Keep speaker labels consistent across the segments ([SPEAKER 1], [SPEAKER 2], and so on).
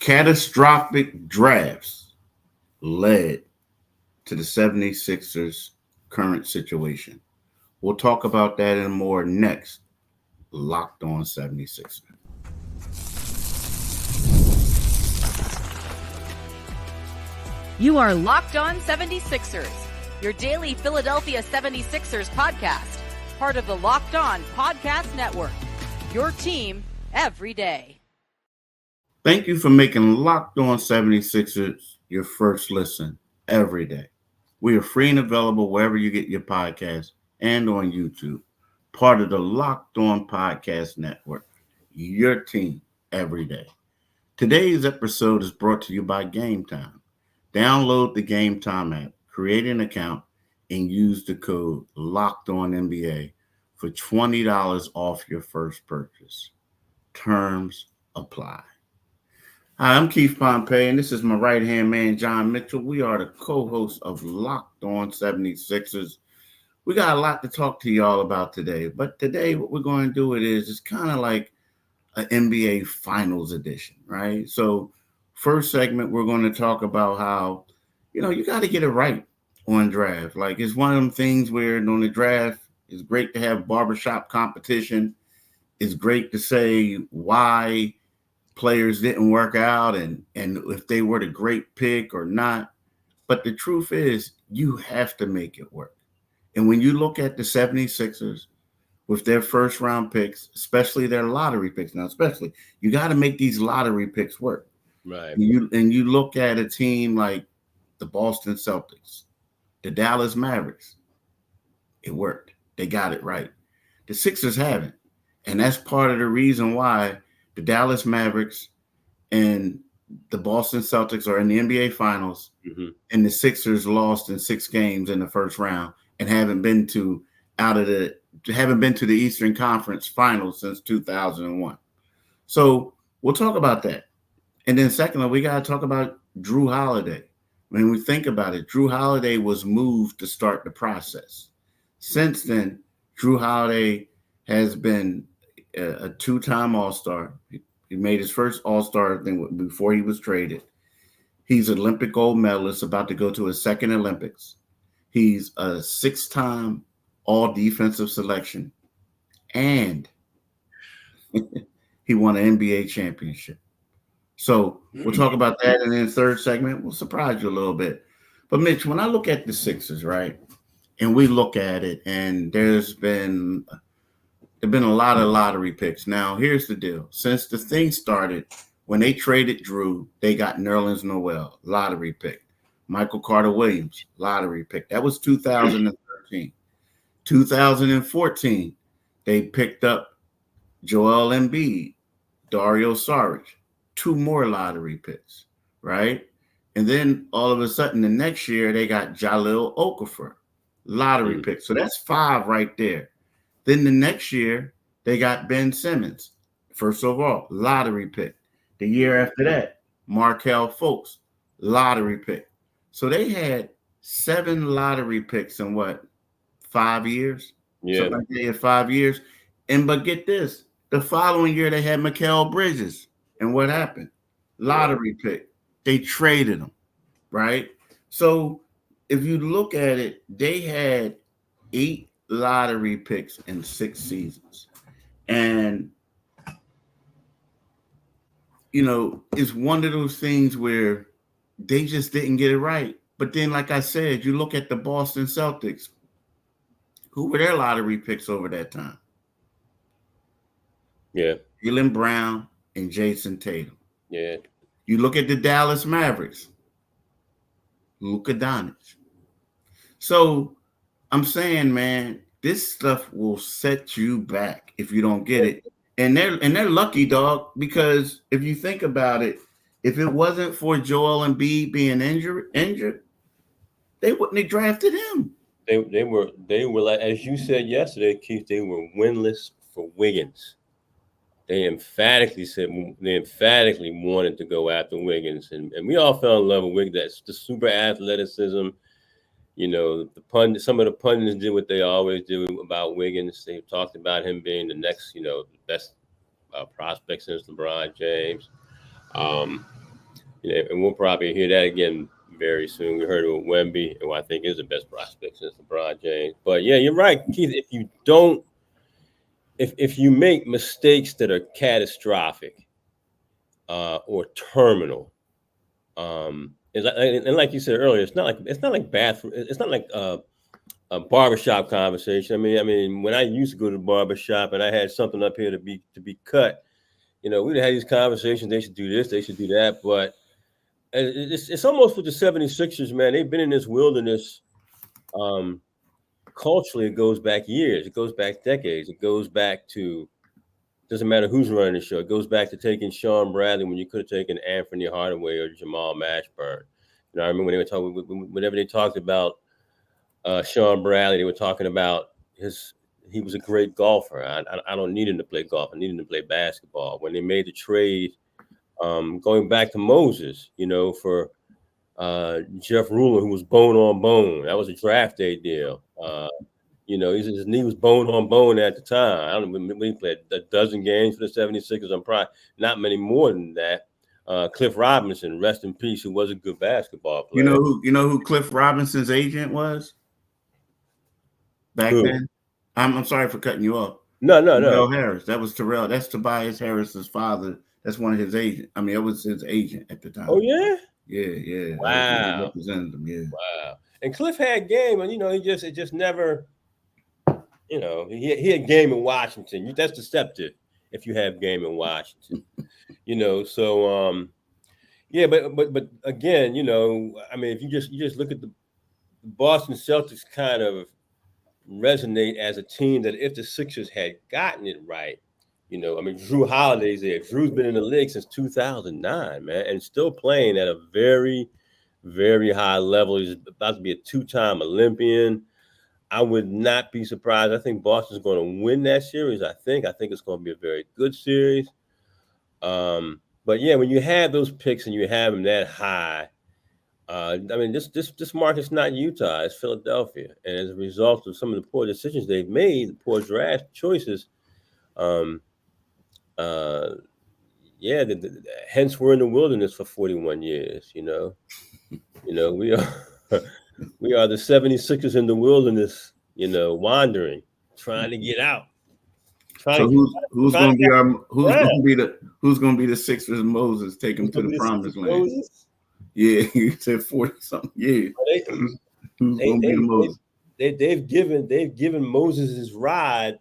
[SPEAKER 1] catastrophic drafts led to the 76ers' current situation. We'll talk about that and more next. Locked on 76ers.
[SPEAKER 2] You are Locked On 76ers, your daily Philadelphia 76ers podcast, part of the Locked On Podcast Network, your team every day.
[SPEAKER 1] Thank you for making Locked On 76ers your first listen every day. We are free and available wherever you get your podcasts and on YouTube, part of the Locked On Podcast Network, your team every day. Today's episode is brought to you by Gametime. Download the Gametime app, create an account, and use the code LOCKEDONNBA for $20 off your first purchase. Terms apply. Hi, I'm Keith Pompey, and this is my right-hand man, John Mitchell. We are the co-hosts of Locked On 76ers. We got a lot to talk to y'all about today, but today what we're going to do it's kind of like an NBA Finals edition, right? So first segment, we're going to talk about how, you got to get it right on draft. Like, it's one of them things where on the draft, it's great to have barbershop competition. It's great to say why players didn't work out and if they were the great pick or not. But the truth is, you have to make it work. And when you look at the 76ers with their first round picks, especially their lottery picks now, you got to make these lottery picks work.
[SPEAKER 3] Right.
[SPEAKER 1] And you look at a team like the Boston Celtics, the Dallas Mavericks, it worked. They got it right. The Sixers haven't. And that's part of the reason why the Dallas Mavericks and the Boston Celtics are in the NBA Finals, and the Sixers lost in 6 games in the first round and haven't been to the Eastern Conference Finals since 2001. So we'll talk about that. And then secondly, we got to talk about Jrue Holiday. When we think about it, Jrue Holiday was moved to start the process. Since then, Jrue Holiday has been a 2-time All-Star. He made his first All-Star thing before he was traded. He's an Olympic gold medalist, about to go to his second Olympics. He's a 6-time All-Defensive selection. And he won an NBA championship. So we'll talk about that. And then the third segment, we'll surprise you a little bit. But Mitch, when I look at the Sixers, right, and we look at it, and there've been a lot of lottery picks. Now, here's the deal. Since the thing started, when they traded Jrue, they got Nerlens Noel, lottery pick. Michael Carter-Williams, lottery pick. That was 2013. 2014, they picked up Joel Embiid, Dario Saric, 2 more lottery picks, right? And then all of a sudden, the next year, they got Jahlil Okafor, lottery pick. So that's 5 right there. Then the next year, they got Ben Simmons, first overall, lottery pick. The year after that, Markelle Fultz, lottery pick. So they had 7 lottery picks in 5 years?
[SPEAKER 3] Yeah.
[SPEAKER 1] Something like that in 5 years. But get this, the following year, they had Mikal Bridges. And what happened? Lottery pick. They traded him, right? So if you look at it, they had 8 lottery picks in 6 seasons. And, it's one of those things where they just didn't get it right. But then, like I said, you look at the Boston Celtics. Who were their lottery picks over that time?
[SPEAKER 3] Yeah.
[SPEAKER 1] Jaylen Brown and Jason Tatum.
[SPEAKER 3] Yeah.
[SPEAKER 1] You look at the Dallas Mavericks. Luka Doncic. So I'm saying, man, this stuff will set you back if you don't get it. And they're lucky, dog, because if you think about it, if it wasn't for Joel Embiid being injured, they wouldn't have drafted him.
[SPEAKER 3] They were like, as you said yesterday, Keith, they were winless for Wiggins. They emphatically wanted to go after Wiggins, and we all fell in love with Wiggins. That's the super athleticism. Some of the pundits did what they always do about Wiggins. They talked about him being the next, the best prospect since LeBron James. And we'll probably hear that again very soon. We heard of Wemby, who I think is the best prospect since LeBron James. But yeah, you're right, Keith. If you make mistakes that are catastrophic or terminal, and like you said earlier, it's not like bathroom. It's not like a barbershop conversation. I mean, when I used to go to the barbershop and I had something up here to be cut, we'd have these conversations. They should do this. They should do that. But it's almost with the 76ers, man. They've been in this wilderness. Culturally, it goes back years. It goes back decades. It goes back to, doesn't matter who's running the show. It goes back to taking Sean Bradley when you could have taken Anthony Hardaway or Jamal Mashburn. I remember when they were talking, whenever they talked about Sean Bradley, they were talking about he was a great golfer. I don't need him to play golf. I need him to play basketball. When they made the trade, going back to Moses, for Jeff Ruler, who was bone on bone. That was a draft day deal. His knee was bone on bone at the time. I don't know when he played a dozen games for the 76ers. I'm probably not many more than that. Cliff Robinson, rest in peace, who was a good basketball player.
[SPEAKER 1] You know who Cliff Robinson's agent was back then? I'm sorry for cutting you off.
[SPEAKER 3] No.
[SPEAKER 1] Terrell Harris. That was Terrell. That's Tobias Harris's father. That's one of his agents. I mean, it was his agent at the time.
[SPEAKER 3] Oh yeah.
[SPEAKER 1] Yeah.
[SPEAKER 3] Wow.
[SPEAKER 1] Represented him. Yeah.
[SPEAKER 3] Wow. And Cliff had game, and it just never. He had game in Washington. That's deceptive if you have game in Washington. So yeah, but again, I mean, if you just look at the Boston Celtics kind of resonate as a team that if the Sixers had gotten it right, I mean, Jrue Holiday's there. Drew's been in the league since 2009, man, and still playing at a very, very high level. He's about to be a two-time Olympian. I would not be surprised. I think Boston's going to win that series. I think it's going to be a very good series. But yeah, when you have those picks and you have them that high, I mean, this market's not Utah, it's Philadelphia, and as a result of some of the poor decisions they've made, the poor draft choices, hence we're in the wilderness for 41 years. We are we are the 76ers in the wilderness, wandering, trying to get out.
[SPEAKER 1] So who's going to be the Sixers Moses take them to the promised land? Moses? Yeah, you said 40 something. Yeah, who's going to be the Moses?
[SPEAKER 3] They've given Moses his ride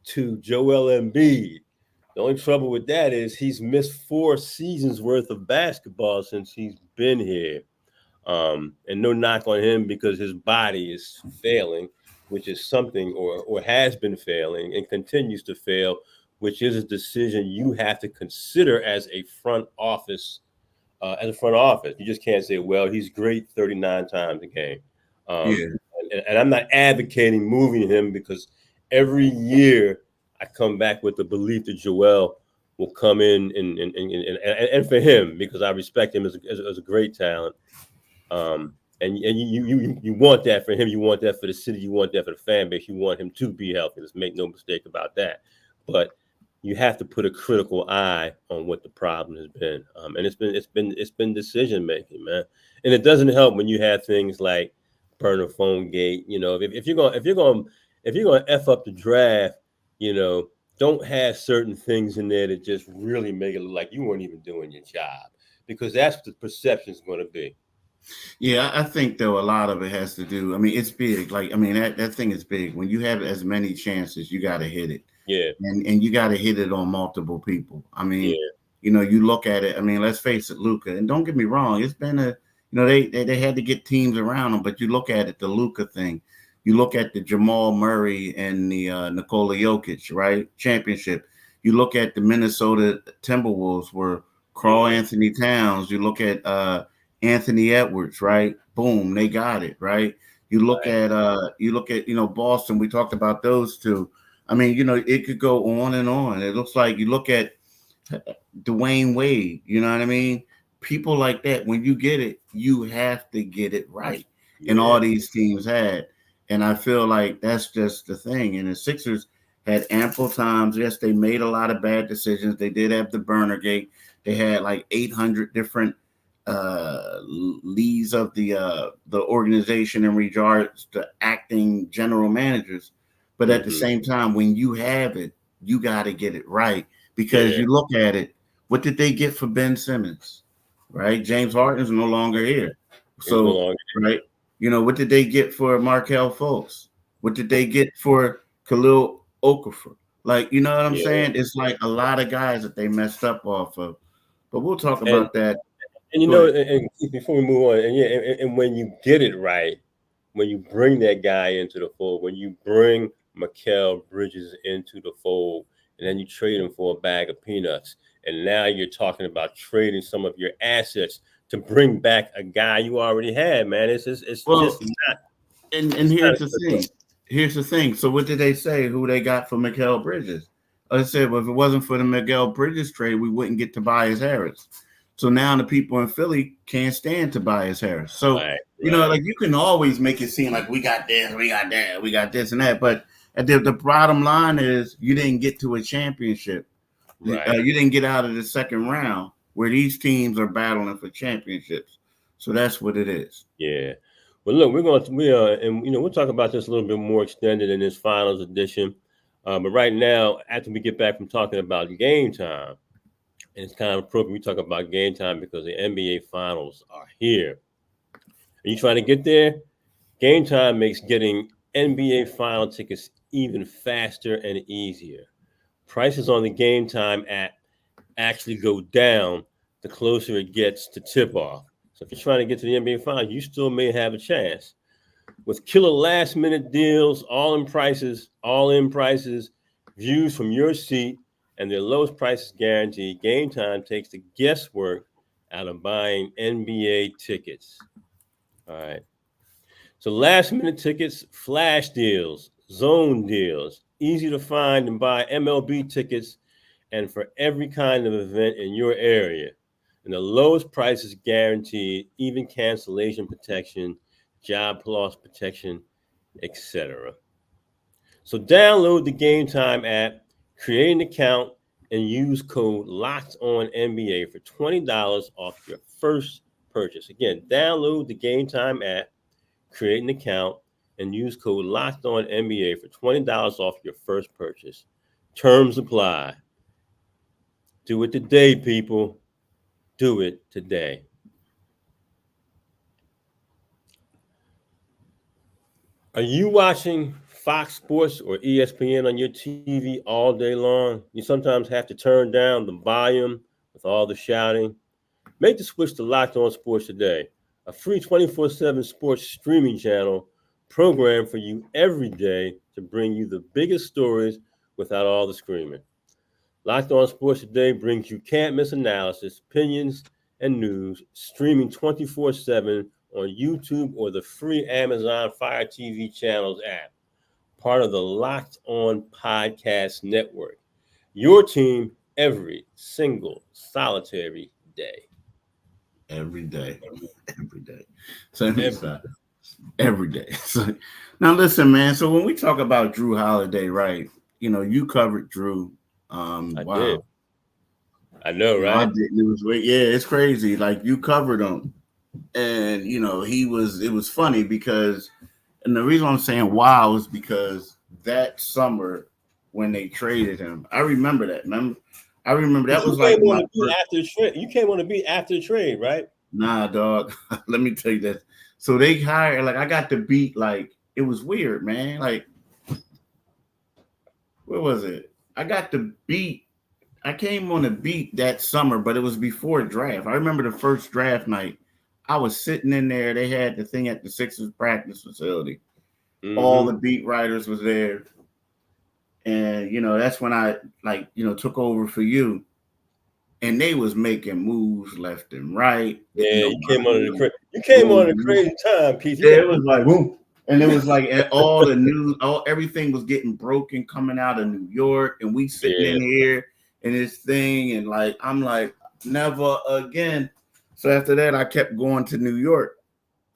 [SPEAKER 3] to Joel Embiid. The only trouble with that is he's missed 4 seasons worth of basketball since he's been here. And no knock on him because his body is failing, which is something or has been failing and continues to fail, which is a decision you have to consider as a front office. You just can't say, well, he's great 39 times a game. And I'm not advocating moving him because every year I come back with the belief that Joel will come in and for him, because I respect him as a great talent. And you want that for him. You want that for the city. You want that for the fan base. You want him to be healthy. Let's make no mistake about that. But you have to put a critical eye on what the problem has been. And it's been decision making, man. And it doesn't help when you have things like burner phone gate. If you're gonna F up the draft, don't have certain things in there that just really make it look like you weren't even doing your job, because that's what the perception is going to be.
[SPEAKER 1] Yeah, I think though a lot of it has to do. I mean, it's big. That thing is big. When you have as many chances, you got to hit it.
[SPEAKER 3] Yeah,
[SPEAKER 1] and you got to hit it on multiple people. I mean, you look at it. I mean, let's face it, Luka. And don't get me wrong, it's been they had to get teams around him. But you look at it, the Luka thing. You look at the Jamal Murray and the Nikola Jokic, right? Championship. You look at the Minnesota Timberwolves where Karl Anthony Towns. You look at Anthony Edwards, right? Boom, they got it, right? You look at Boston. We talked about those two. I mean, it could go on and on. It looks like you look at Dwayne Wade. You know what I mean? People like that. When you get it, you have to get it right. And all these teams had. And I feel like that's just the thing. And the Sixers had ample times. Yes, they made a lot of bad decisions. They did have the burner gate. They had like 800 different leads of the organization in regards to acting general managers. But at the same time, when you have it, you got to get it right, because you look at it. What did they get for Ben Simmons? Right, James Harden is no longer here.
[SPEAKER 3] He's no
[SPEAKER 1] So
[SPEAKER 3] longer.
[SPEAKER 1] right, what did they get for Markel Fultz? What did they get for Khalil Okafor? Like, you know what I'm saying? It's like a lot of guys that they messed up off of. But we'll talk
[SPEAKER 3] And
[SPEAKER 1] about that.
[SPEAKER 3] and
[SPEAKER 1] Go ahead.
[SPEAKER 3] before we move on, and when you get it right, when you bring that guy into the fold, when you bring Mikal Bridges into the fold, and then you trade him for a bag of peanuts, and now you're talking about trading some of your assets to bring back a guy you already had, man. It's
[SPEAKER 1] Well,
[SPEAKER 3] just not.
[SPEAKER 1] and
[SPEAKER 3] It's not
[SPEAKER 1] here's the thing. Here's the thing. So what did they say? Who they got for Miguel Bridges? I said, well, if it wasn't for the Miguel Bridges trade, we wouldn't get Tobias Harris. So now the people in Philly can't stand Tobias Harris. So like you can always make it seem like we got this, we got that, we got this and that. But at the bottom line is you didn't get to a championship.
[SPEAKER 3] Right.
[SPEAKER 1] You didn't get out of the second round where these teams are battling for championships. So that's what it is.
[SPEAKER 3] Yeah. Well, look, and we'll talk about this a little bit more extended in this finals edition. But right now, after we get back from talking about game time, and it's kind of appropriate we talk about game time because the NBA finals are here. Are you trying to get there? Game time makes getting NBA final tickets even faster and easier. Prices on the Game Time app actually go down the closer it gets to tip off. So if you're trying to get to the NBA Finals, you still may have a chance. With killer last minute deals, all in prices, views from your seat, and their lowest prices guaranteed, Game Time takes the guesswork out of buying NBA tickets. All right. So last minute tickets, flash deals, zone deals, easy to find and buy MLB tickets, and for every kind of event in your area. And the lowest prices guaranteed, even cancellation protection, job loss protection, etc. So download the Game Time app, create an account, and use code LOCKEDONNBA for $20 off your first purchase. Again, download the Game Time app, create an account, and use code LOCKEDONNBA for $20 off your first purchase. Terms apply. Do it today, people. Do it today. Are you watching Fox Sports or ESPN on your TV all day long? You sometimes have to turn down the volume with all the shouting. Make the switch to Locked On Sports today, a free 24/7 sports streaming channel programmed for you every day to bring you the biggest stories without all the screaming. Locked On Sports Today brings you can't miss analysis, opinions, and news, streaming 24/7 on YouTube or the free Amazon Fire TV channels app, part of the Locked On Podcast Network. Your team every single solitary day.
[SPEAKER 1] Every day. Every day. So every day. So now listen, man. So when we talk about Jrue Holiday, right? You covered Jrue.
[SPEAKER 3] I
[SPEAKER 1] Wow.
[SPEAKER 3] did. I know, right?
[SPEAKER 1] I did. It's crazy. Like you covered him. And it was funny because, and the reason I'm saying wow is because that summer when they traded him, I remember that. I remember that was like my first.
[SPEAKER 3] After the trade. You came on to be after the trade, right?
[SPEAKER 1] Nah, dog. Let me tell you this. So they hired, like, I got to beat, like, it was weird, man. Like, where was it? I came on a beat that summer, but it was before draft. I remember the first draft night. I was sitting in there. They had the thing at the Sixers practice facility. Mm-hmm. All the beat writers was there. And, that's when I, took over for you. And they was making moves left and right.
[SPEAKER 3] Yeah, you came on a crazy time, Keith.
[SPEAKER 1] Yeah, it was like, boom. And it was like all the news, everything was getting broken coming out of New York. And we sitting in here and this thing. And like, I'm like, never again. So after that, I kept going to New York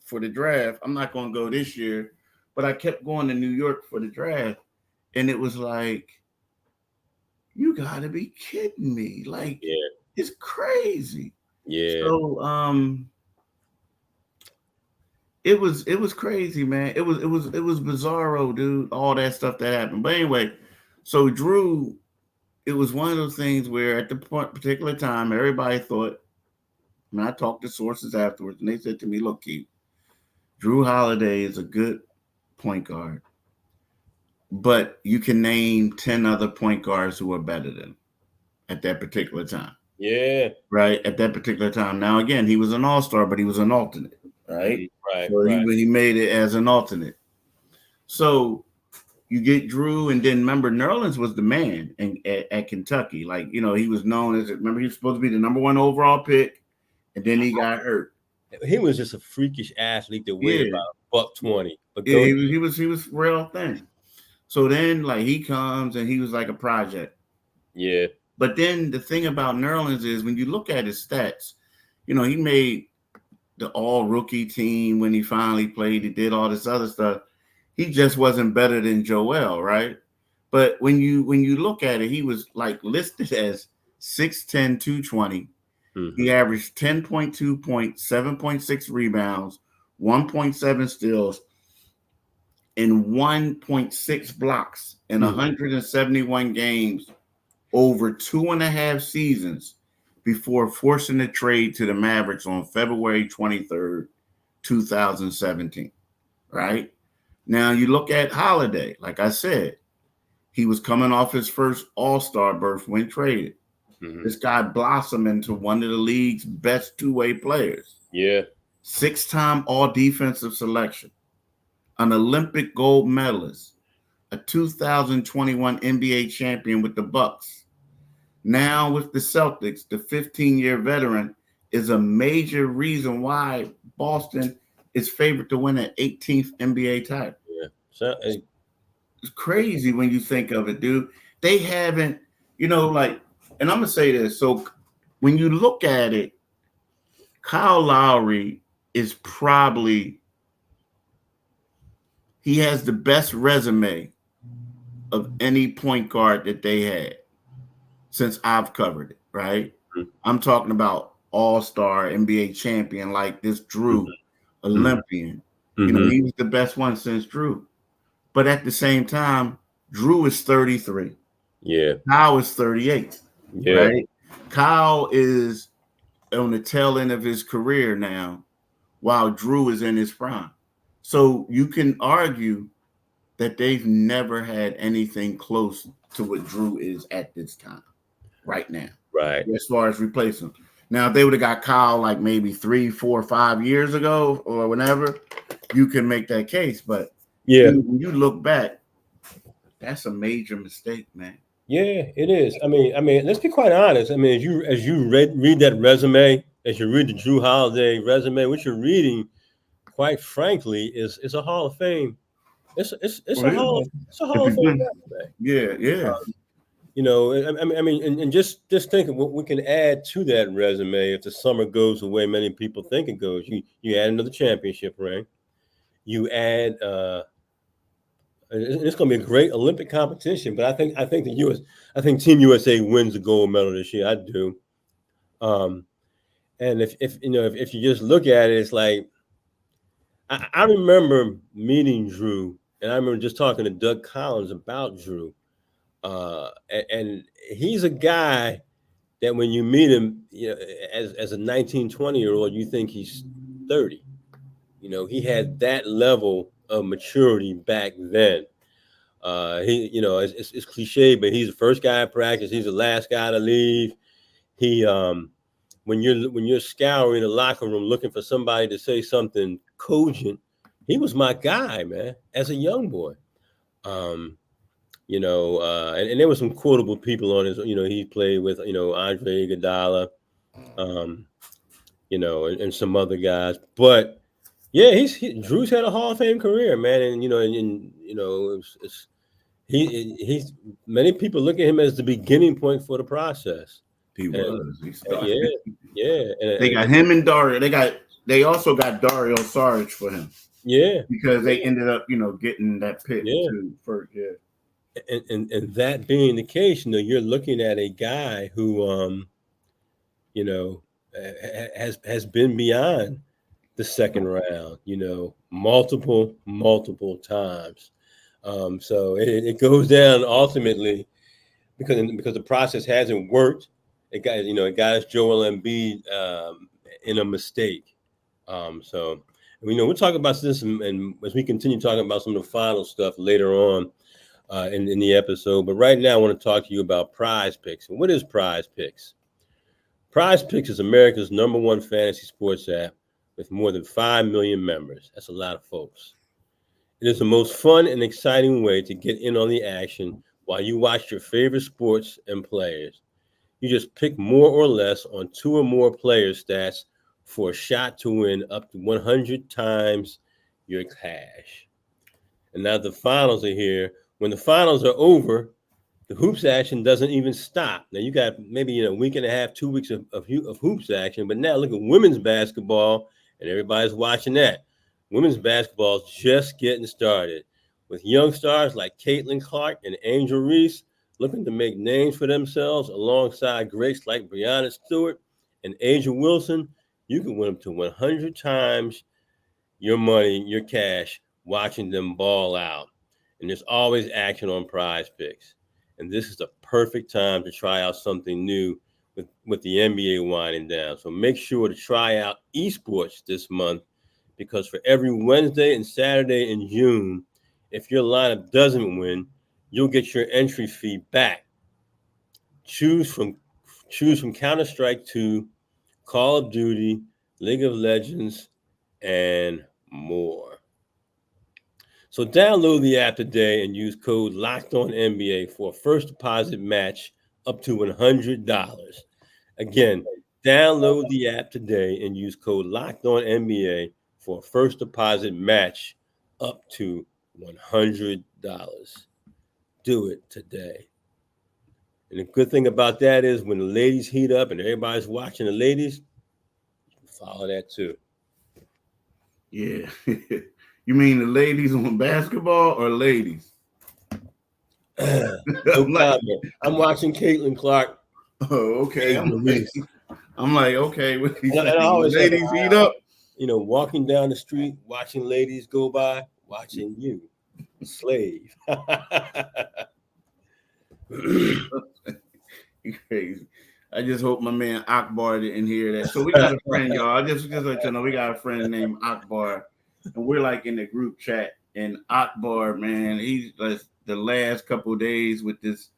[SPEAKER 1] for the draft. I'm not going to go this year, but I kept going to New York for the draft. And it was like, you got to be kidding me. Like, it's crazy.
[SPEAKER 3] Yeah.
[SPEAKER 1] So it was crazy, man. It was bizarro, dude. All that stuff that happened. But anyway, so Jrue, it was one of those things where at the particular time, everybody thought. And I talked to sources afterwards, and they said to me, "Look, Keith, Jrue Holiday is a good point guard, but you can name 10 other point guards who are better than him at that particular time."
[SPEAKER 3] Yeah.
[SPEAKER 1] Right? At that particular time. Now, again, he was an all-star, but he was an alternate, right?
[SPEAKER 3] Right.
[SPEAKER 1] So
[SPEAKER 3] Right.
[SPEAKER 1] he made it as an alternate. So you get Jrue, and then remember, Nerlens was the man at Kentucky. Like, he was known as, remember, he was supposed to be the number one overall pick, and then he got hurt.
[SPEAKER 3] He was just a freakish athlete that weighed
[SPEAKER 1] Yeah.
[SPEAKER 3] about $120. But
[SPEAKER 1] Yeah, he was real thin. So then, like, he comes and he was like a project.
[SPEAKER 3] Yeah.
[SPEAKER 1] But then the thing about Nerlens is when you look at his stats, he made the all rookie team when he finally played. He did all this other stuff. He just wasn't better than Joel, right? But when you look at it, he was like listed as 6'10", 220.
[SPEAKER 3] Mm-hmm.
[SPEAKER 1] He averaged 10.2 points, 7.6 rebounds, 1.7 steals, and 1.6 blocks in 171 games over 2.5 seasons before forcing a trade to the Mavericks on February 23rd, 2017. Right? Now you look at Holiday, like I said, he was coming off his first All-Star berth when traded. Mm-hmm. This guy blossomed into one of the league's best two-way players.
[SPEAKER 3] Yeah.
[SPEAKER 1] 6-time all-defensive selection, an Olympic gold medalist, a 2021 NBA champion with the Bucks. Now with the Celtics, the 15-year veteran is a major reason why Boston is favored to win an 18th NBA title.
[SPEAKER 3] Yeah. So,
[SPEAKER 1] it's crazy when you think of it, dude. They haven't, and I'm going to say this. So when you look at it, Kyle Lowry is probably, he has the best resume of any point guard that they had since I've covered it, right? Mm-hmm. I'm talking about all-star NBA champion like this Jrue, Olympian.
[SPEAKER 3] Mm-hmm.
[SPEAKER 1] He was the best one since Jrue. But at the same time, Jrue is 33.
[SPEAKER 3] Yeah.
[SPEAKER 1] Kyle is 38.
[SPEAKER 3] Yeah.
[SPEAKER 1] Right? Kyle is on the tail end of his career now, while Jrue is in his prime. So you can argue that they've never had anything close to what Jrue is at this time, right now.
[SPEAKER 3] Right.
[SPEAKER 1] As far as replacing him. Now, if they would have got Kyle like maybe 3, 4, 5 years ago or whenever, you can make that case. But
[SPEAKER 3] yeah,
[SPEAKER 1] when you look back, that's a major mistake, man.
[SPEAKER 3] Yeah, it is. I mean, let's be quite honest. I mean, as you read that resume, as you read the Jrue Holiday resume, what you're reading, quite frankly, is a Hall of Fame. It's a Hall of Fame resume.
[SPEAKER 1] Yeah.
[SPEAKER 3] I mean, and just think of what we can add to that resume if the summer goes the way many people think it goes. You add another championship ring. You add. It's going to be a great Olympic competition, but I think Team USA wins the gold medal this year. I do. And if you just look at it, it's like I remember meeting Jrue, and I remember just talking to Doug Collins about Jrue, and he's a guy that when you meet him, as a 19, 20-year-old, you think he's 30. He had that level of maturity back then. It's cliche, but he's the first guy at practice. He's the last guy to leave. He, when you're scouring the locker room looking for somebody to say something cogent, he was my guy, man, as a young boy. And there were some quotable people on his. He played with Andre Iguodala, and some other guys, but. Yeah, Jrue's had a Hall of Fame career, man, and he's many people look at him as the beginning point for the process.
[SPEAKER 1] He was.
[SPEAKER 3] Yeah.
[SPEAKER 1] They got him and Dario. They also got Dario Saric for him.
[SPEAKER 3] Yeah,
[SPEAKER 1] because they ended up, getting that pick too first. Yeah,
[SPEAKER 3] and that being the case, you're looking at a guy who, has been beyond the second round, multiple times. So it goes down ultimately because the process hasn't worked. It got us Joel Embiid in a mistake. So we'll talk about this and as we continue talking about some of the final stuff later on in the episode. But right now, I want to talk to you about PrizePicks. And what is PrizePicks? PrizePicks is America's #1 fantasy sports app with more than 5 million members. That's a lot of folks. It is the most fun and exciting way to get in on the action while you watch your favorite sports and players. You just pick more or less on 2 or more player stats for a shot to win up to 100 times your cash. And now the finals are here. When the finals are over, the hoops action doesn't even stop. Now you got maybe a week and a half, 2 weeks of hoops action, but now look at women's basketball, and everybody's watching that. Women's basketball is just getting started, with young stars like Caitlin Clark and Angel Reese looking to make names for themselves alongside greats like Breonna Stewart and Asia Wilson. You can win up to 100 times your money, your cash, watching them ball out. And there's always action on PrizePicks. And this is the perfect time to try out something new with the NBA winding down. So make sure to try out esports this month, because for every Wednesday and Saturday in June, if your lineup doesn't win, you'll get your entry fee back. Choose from Counter-Strike 2, Call of Duty, League of Legends, and more. So download the app today and use code LOCKEDONNBA for a first deposit match up to $100. Again, download the app today and use code LOCKEDONNBA for a first deposit match up to $100. Do it today. And the good thing about that is when the ladies heat up and everybody's watching the ladies, you can follow that too.
[SPEAKER 1] Yeah. You mean the ladies on basketball or ladies?
[SPEAKER 3] No comment. I'm watching Caitlin Clark.
[SPEAKER 1] Oh, okay. I'm like, okay. What
[SPEAKER 3] and I always
[SPEAKER 1] ladies heat up.
[SPEAKER 3] Walking down the street, watching ladies go by, watching you, slave.
[SPEAKER 1] You crazy. I just hope my man Akbar didn't hear that. So we got a friend, y'all. I just let you know, we got a friend named Akbar, and we're like in the group chat. And Akbar, man, he's like the last couple of days with this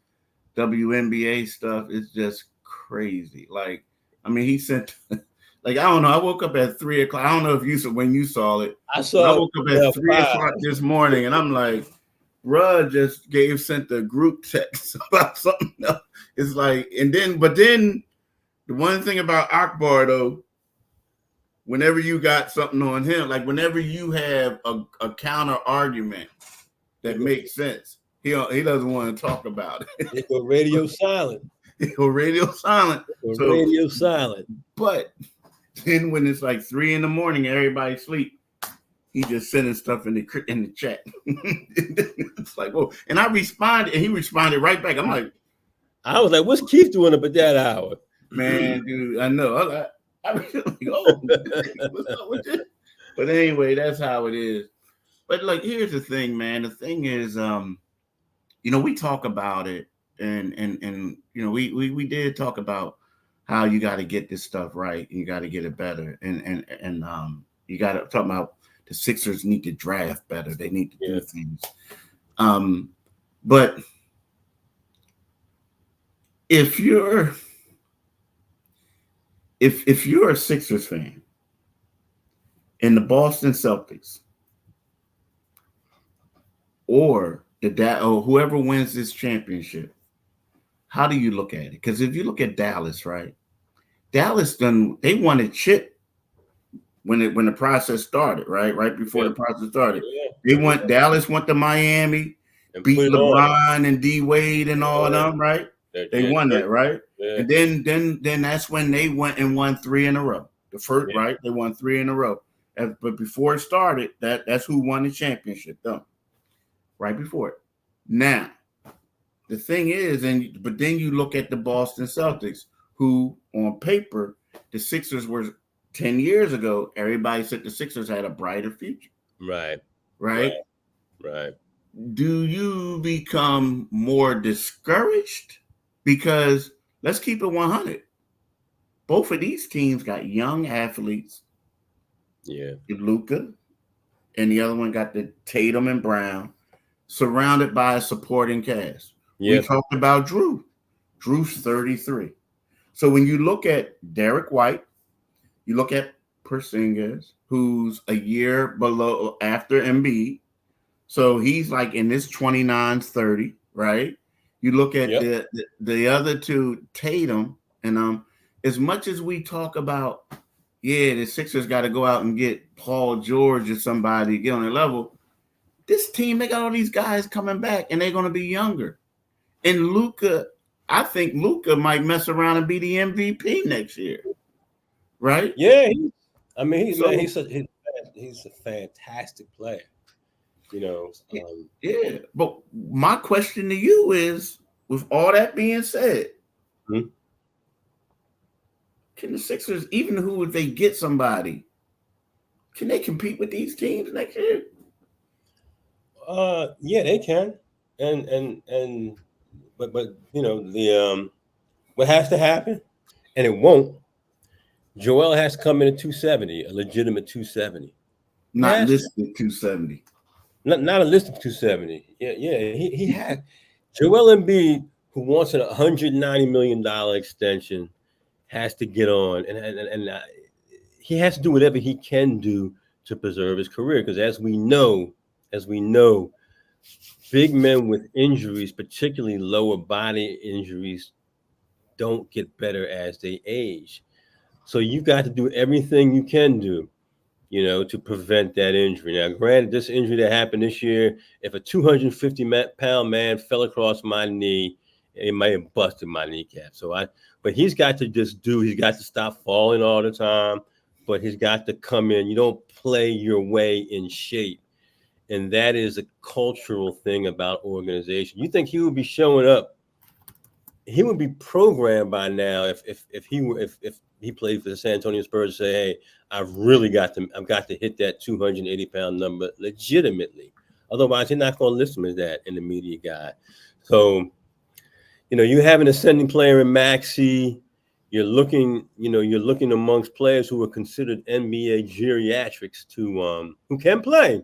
[SPEAKER 1] WNBA stuff is just crazy. Like, I mean, he sent like, I don't know. I woke up at 3 o'clock. I don't know if you saw when you saw it. I woke up at 3 o'clock this morning, and I'm like, bruh just sent the group text about something else. It's like, but then the one thing about Akbar though, whenever you got something on him, like whenever you have a counter argument that makes sense, he doesn't want to talk about it.
[SPEAKER 3] He go radio silent.
[SPEAKER 1] Radio silent. But then when it's like 3 a.m, everybody sleep, he just sending stuff in the chat. It's like, whoa. And I responded, and he responded right back. I'm like,
[SPEAKER 3] I was like, what's Keith doing up at that hour?
[SPEAKER 1] Man, dude, I know. I was like, oh, what's up with this? But anyway, that's how it is. But like, here's the thing, man. The thing is, we talk about it, and we did talk about how you got to get this stuff right, and you got to get it better, and you got to talk about the Sixers need to draft better. They need to do things. But if you're a Sixers fan and the Boston Celtics or whoever wins this championship, how do you look at it? Because if you look at Dallas, right? Dallas they won a chip when the process started, right? Right before the process started. Dallas went to Miami, beat LeBron and D Wade and all of them, right? They won that, right? Yeah. And then that's when they went and won 3 in a row. The first, right? They won 3 in a row. But before it started, that's who won the championship, though. Right before it. Now, the thing is, but then you look at the Boston Celtics, who on paper the Sixers were 10 years ago, everybody said the Sixers had a brighter future.
[SPEAKER 3] Right.
[SPEAKER 1] Right?
[SPEAKER 3] Right.
[SPEAKER 1] Do you become more discouraged? Because let's keep it 100. Both of these teams got young athletes.
[SPEAKER 3] Yeah.
[SPEAKER 1] Luka, and the other one got the Tatum and Brown, surrounded by a supporting cast.
[SPEAKER 3] Yeah.
[SPEAKER 1] We talked about Jrue. Jrue's 33. So when you look at Derek White, you look at Porzingis, who's a year below after Embiid. So he's like in this 29, 30, right? You look at the other two, Tatum, and as much as we talk about, yeah, the Sixers got to go out and get Paul George or somebody to get on their level. This team, they got all these guys coming back, and they're going to be younger. And Luka, I think Luka might mess around and be the MVP next year, right?
[SPEAKER 3] Yeah, he's a fantastic player.
[SPEAKER 1] Yeah. But my question to you is, with all that being said, can the Sixers, even who if they get somebody, can they compete with these teams next year?
[SPEAKER 3] Yeah, they can. But the what has to happen, and it won't. Joel has to come in at 270, a legitimate 270.
[SPEAKER 1] Not listed 270.
[SPEAKER 3] Not a listed 270. Yeah. He had Joel Embiid, who wants a $190 million extension, has to get on, and he has to do whatever he can do to preserve his career. Because as we know, big men with injuries, particularly lower body injuries, don't get better as they age. So you've got to do everything you can do, to prevent that injury. Now, granted, this injury that happened this year, if a 250-pound man fell across my knee, it might have busted my kneecap. But he's got to stop falling all the time, but he's got to come in. You don't play your way in shape. And that is a cultural thing about organization. You think he would be showing up? He would be programmed by now if he played for the San Antonio Spurs to say, hey, I've got to hit that 280-pound number legitimately. Otherwise, you're not going to list him as that in the media guy. So, you have an ascending player in Maxey. You're looking amongst players who are considered NBA geriatrics who can play,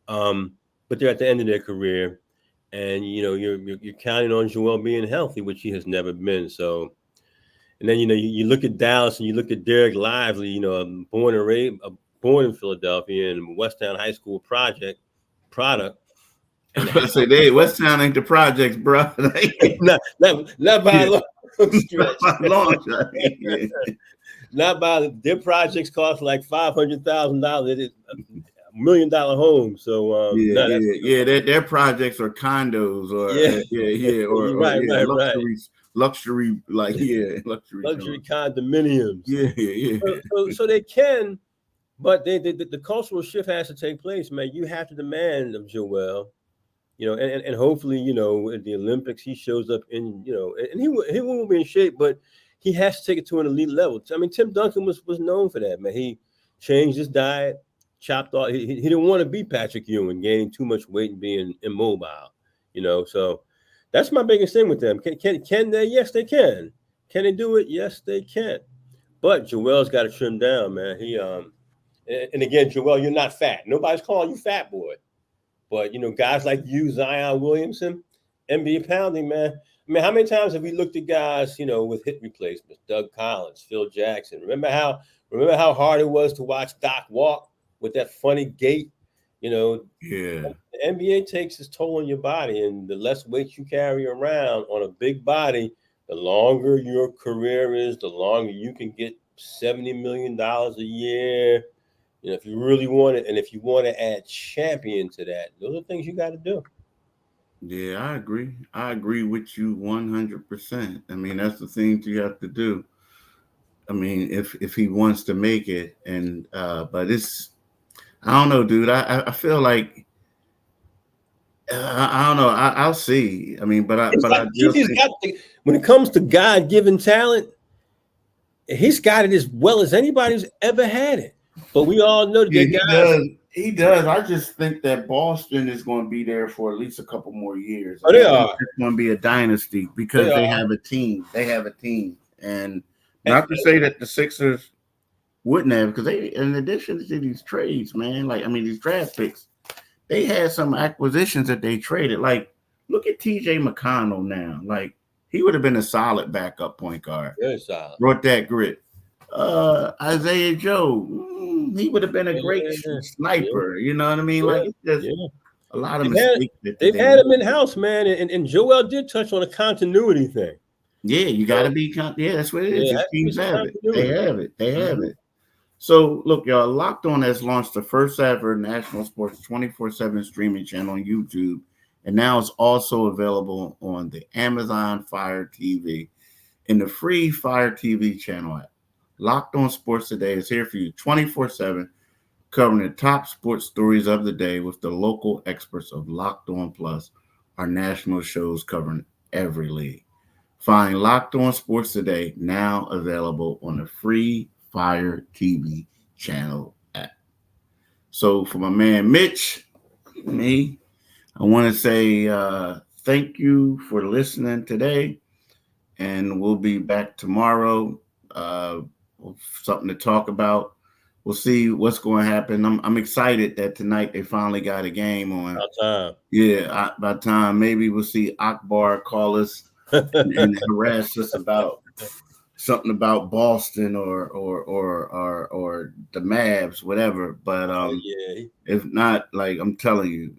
[SPEAKER 3] but they're at the end of their career. And you're counting on Joel being healthy, which he has never been. So, and then you look at Dallas and you look at Derek Lively, born in Philadelphia and Westtown High School product.
[SPEAKER 1] And I say, hey, Westtown ain't the projects, bro.
[SPEAKER 3] not by a long stretch. Not by their projects cost like $500,000. It is $1 million home. So
[SPEAKER 1] their projects are condos or luxury
[SPEAKER 3] condominiums. So they can, but the cultural shift has to take place, man. You have to demand of Joel, and hopefully, at the Olympics he shows up in, and he won't be in shape, but he has to take it to an elite level. I mean, Tim Duncan was known for that, man. He changed his diet. Chopped off. He didn't want to be Patrick Ewing, gaining too much weight and being immobile, So that's my biggest thing with them. Can they? Yes, they can. Can they do it? Yes, they can. But Joel's got to trim down, man. He and again, Joel, you're not fat. Nobody's calling you fat boy. But guys like you, Zion Williamson, NBA pounding, man. I mean, how many times have we looked at guys, with hip replacements? Doug Collins, Phil Jackson. Remember how hard it was to watch Doc walk with that funny gait, The NBA takes its toll on your body, and the less weight you carry around on a big body, the longer your career is, the longer you can get $70 million a year. If you really want it, and if you want to add champion to that, those are things you got to do.
[SPEAKER 1] Yeah, I agree. I agree with you 100%. I mean, that's the things you have to do. I mean, if he wants to make it, and but it's. I don't know, dude. I feel like I don't know. I'll see. I mean, but I
[SPEAKER 3] when it comes to God-given talent, he's got it as well as anybody who's ever had it. But we all know that
[SPEAKER 1] Yeah,
[SPEAKER 3] guys.
[SPEAKER 1] he does. I just think that Boston is going to be there for at least a couple more years.
[SPEAKER 3] Oh,
[SPEAKER 1] And
[SPEAKER 3] they
[SPEAKER 1] I think
[SPEAKER 3] are.
[SPEAKER 1] it's going to be a dynasty because
[SPEAKER 3] They
[SPEAKER 1] they
[SPEAKER 3] are.
[SPEAKER 1] have a team. They have a team. And
[SPEAKER 3] And,
[SPEAKER 1] not to say that the Sixers wouldn't have, because they, in addition to these trades, man, like, I mean, these draft picks, they had some acquisitions that they traded. Like, look at TJ McConnell now. Like, he would have been a solid backup point guard.
[SPEAKER 3] very solid.
[SPEAKER 1] Brought that grit. Isaiah Joe, he would have been a great sniper. You know what I mean? Like, it's just a lot of mistakes.
[SPEAKER 3] They've had him in house, man. And Joel did touch on a continuity thing.
[SPEAKER 1] Yeah, you got to be. Yeah, that's what it is.
[SPEAKER 3] Yeah,
[SPEAKER 1] These teams have it.
[SPEAKER 3] continuity.
[SPEAKER 1] They have it. They have it. So, look, y'all, Locked On has launched the first ever national sports 24/7 streaming channel on YouTube, and now it's also available on the Amazon Fire TV and the free Fire TV channel app. Locked On Sports Today is here for you 24/7, covering the top sports stories of the day with the local experts of Locked On Plus, our national shows covering every league. Find Locked On Sports Today now available on the free Fire TV channel app. So for my man Mitch, me, I want to say thank you for listening today, and we'll be back tomorrow. Something to talk about. We'll see what's going to happen. I'm excited that tonight they finally got a game on.
[SPEAKER 3] About time.
[SPEAKER 1] Yeah, by time maybe we'll see Akbar call us and harass us about something about Boston or the Mavs, whatever. But if not, like I'm telling you,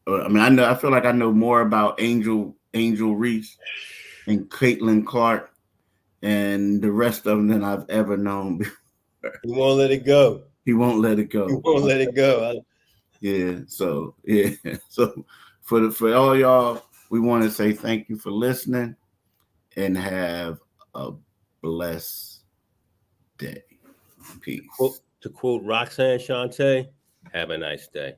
[SPEAKER 1] I mean, I feel like I know more about Angel Reese and Caitlin Clark and the rest of them than I've ever known before.
[SPEAKER 3] He won't let it go.
[SPEAKER 1] He won't let it go.
[SPEAKER 3] He won't let it go.
[SPEAKER 1] Yeah. So So for all y'all, we want to say thank you for listening and have a blessed day. Peace.
[SPEAKER 3] To quote Roxanne Shante, have a nice day.